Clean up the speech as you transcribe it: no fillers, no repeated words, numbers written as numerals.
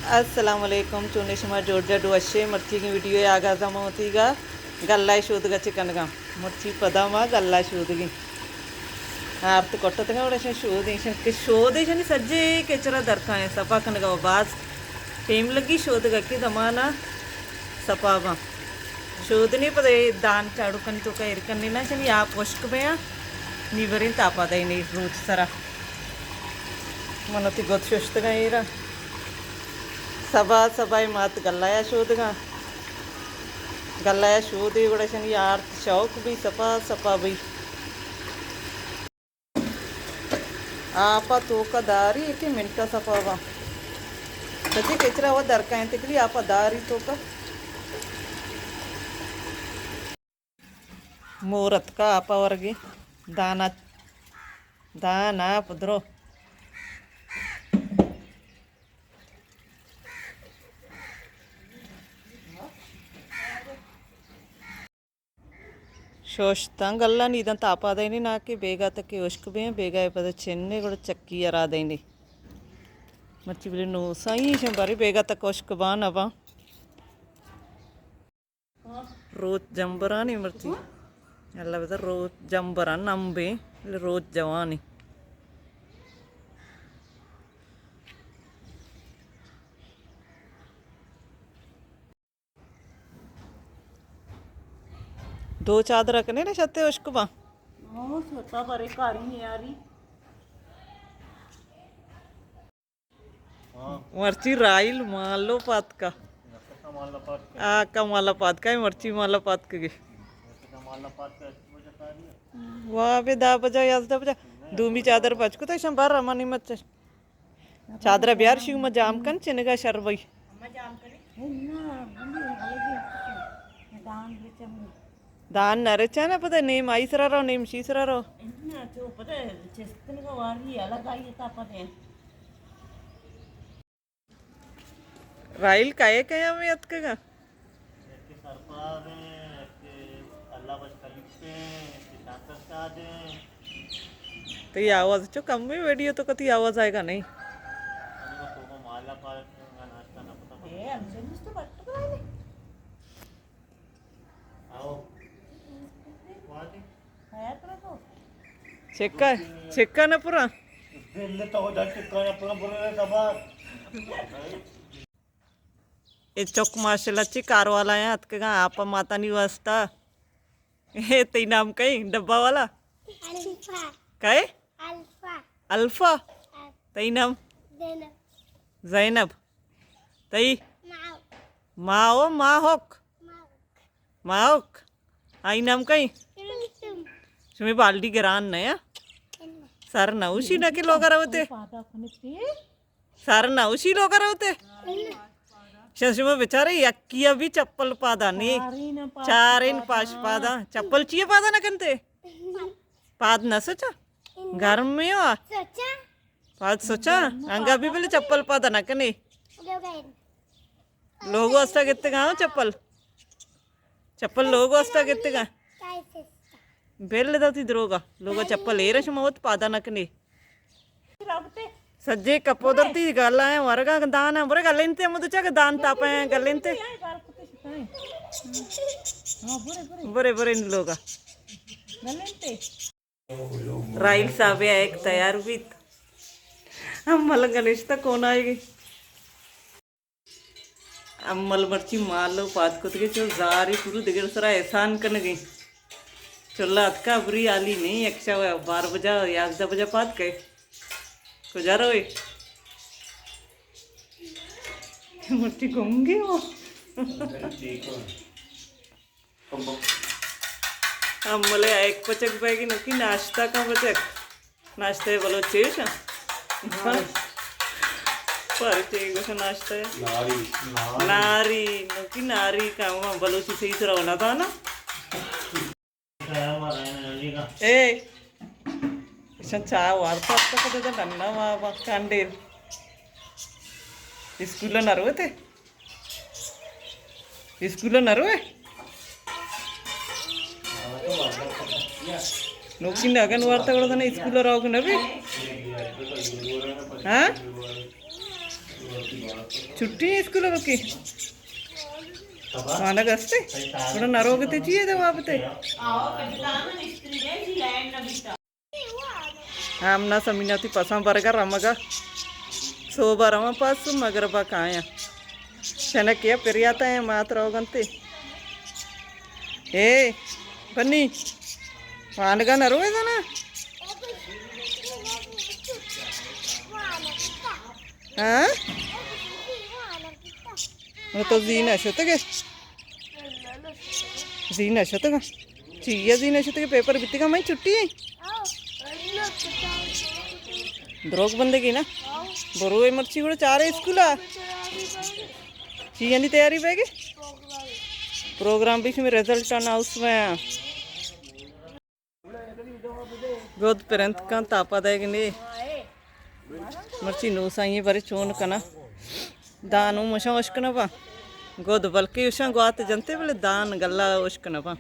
अस्सलाम वालेकुम चुने शुमार जोड़जा डुअशे मर्ची की वीडियो आगाजा मोतीगा गल्ला शूदगा चिकन गा मर्ची पदामा गल्ला शूदगी आर्त కొట్టతగా కూడా शोध शोध सज्जे केचरा दरका है सपा कनगा बाज टेम लगी शोध गकी दमाना सपावा शोध नहीं पता दान चाड़ू कन तो का इरकन ना शनि आप वश्क बया निवरिन तापा दई नहीं रोज सरा मनोती गोत शोस्तगा इरा सभा सबाई मात गल्लाया शोधगा गल्लाया शोध కూడా शनि आर्त शौक भी सपा सपा भी आपा तो का दारी एक मिनटा सपावा सच्ची केचरा हुआ दरका है तिकली आपा दारी तो का मूरत का आपा वर्गी दाना दाना पुद्रो ಶೋಷತಾ ಗಲ್ಲ ಇದಂತ ಆಪಾದೈನಿ ನಾಕಿ ಬೇಗ ತಕ್ಕೆ ಉಷ್ಕಬೇ ಬೇಗ ಐಪದ ಚೆನ್ನೆ ಕೂಡ ಚಕ್ಕಿ ಅರಾದೈನಿ ಮಚ್ಚಿ ಬಿಲಿ ನೋ ಸಾಯಿ ಶಂಬಾರಿ ಬೇಗ ತಕ್ಕ ಉಷ್ಕಬಾ ನವ ರೋಜ್ ಜಂಬರಾನಿ ಮರ್ತಿ ಎಲ್ಲ ಬದ ರೋಜ್ ಜಂಬರ ನಂಬೆ ಇಲ್ಲ ರೋಜ್ ಜವಾನಿ दो चादर रखने ना छत्ते उश्क बा छोटा बड़े कारी है यारी मर्ची राइल मालो पात का माला पात का मर्ची माला पात के वाह बे दा बजा याद दा बजा दूमी चादर पचको तो शंबार रमानी मत चादर ब्यार शिव में जाम कन चिनगा शरबई दान नरचा ना पता नेम आईसरा रो नेम शीसरा रो तो पता चेस्तन का वाली अलग आई था पता राइल काये कया में अतकगा के सरपा दे के अल्लाह बस खलीफे के ताकत का दे तो ये आवाज जो कम में वीडियो तो कती आवाज आएगा नहीं तो माला पार नाश्ता ना पता ए हमसे तो बट आओ చెక్క చెక్కన పురా ये चौक माशाल्लाह कार वाला है हत के आप माता नहीं वास्ता ये तई नाम कई डब्बा वाला अल्फा कई अल्फा अल्फा तई नाम जैनब तई माओ माहोक माहोक आई नाम कई तुम्ही बाल्टी गिरान नया सर नवशी ना के लोग होते सर नवशी लोग होते शशुमा बेचारे यक्किया भी चप्पल पादा नहीं चार इन पाश पादा चप्पल चाहिए पादा ना कंते पाद न सोचा घर में हो पाद सोचा अंगा भी बोले चप्पल पादा ना कने लोगो अस्ता कितने गाँव चप्पल चप्पल लोगो अस्ता कितने गा बेल दाती द्रोगा लोग चप्पल ए रश मवत पादा नकने सज्जे कपोदरती गल्ला है वरगा दान है बरे गलेंते मुदचा के दान तापे हैं गलेंते बरे बरे इन लोगा गलेंते राइल साबे एक तैयार हुई अम्मल गणेश तक कौन आएगी अम्मल मर्ची मालो पात को तो चल जारी पुरु दिगर सरा एहसान करने गई चुल्ला अतका बुरी आली नहीं एक्शा 12 बजा 11 बजा पात गए को जा रहे मुट्ठी घूमगे वो हम बोले एक पचक बैगी नकी नाश्ता का पचक नाश्ते बोलो चेश पर चेग से नाश्ता है नारी नकी नारी का बलोची सही से होना था ना ए चा वार्ता आता कदा नन्ना वा कांडेर स्कूल नरवे ते स्कूल नरवे नोकी नगन वार्ता स्कूल राव नवी हाँ छुट्टी है स्कूल की माना गस्ते थोड़ा नरोगते चाहिए दे वापते हमना समीना थी पसंद बरगा रमगा सो बरवा पास मगर बा काया शनक या पेरियाता है मात्र होगंते ए बन्नी वानगा नरोगे ना हाँ वो तो जीना शतके जीना शतका चाहिए जीना शतके पेपर बित्ती मैं छुट्टी है ब्रोक बंदे की ना बरो मर्ची को चारे स्कूल चाहिए नहीं तैयारी पैगे प्रोग्राम भी में रिजल्ट अनाउंस में गोद पेरेंट का तापा देगी नहीं मर्ची नो साइए बारे चोन कना दान मुशा उश्कना पा गोद बल्कि उशा गुआत जनते बोले दान गल्ला उश्कना पा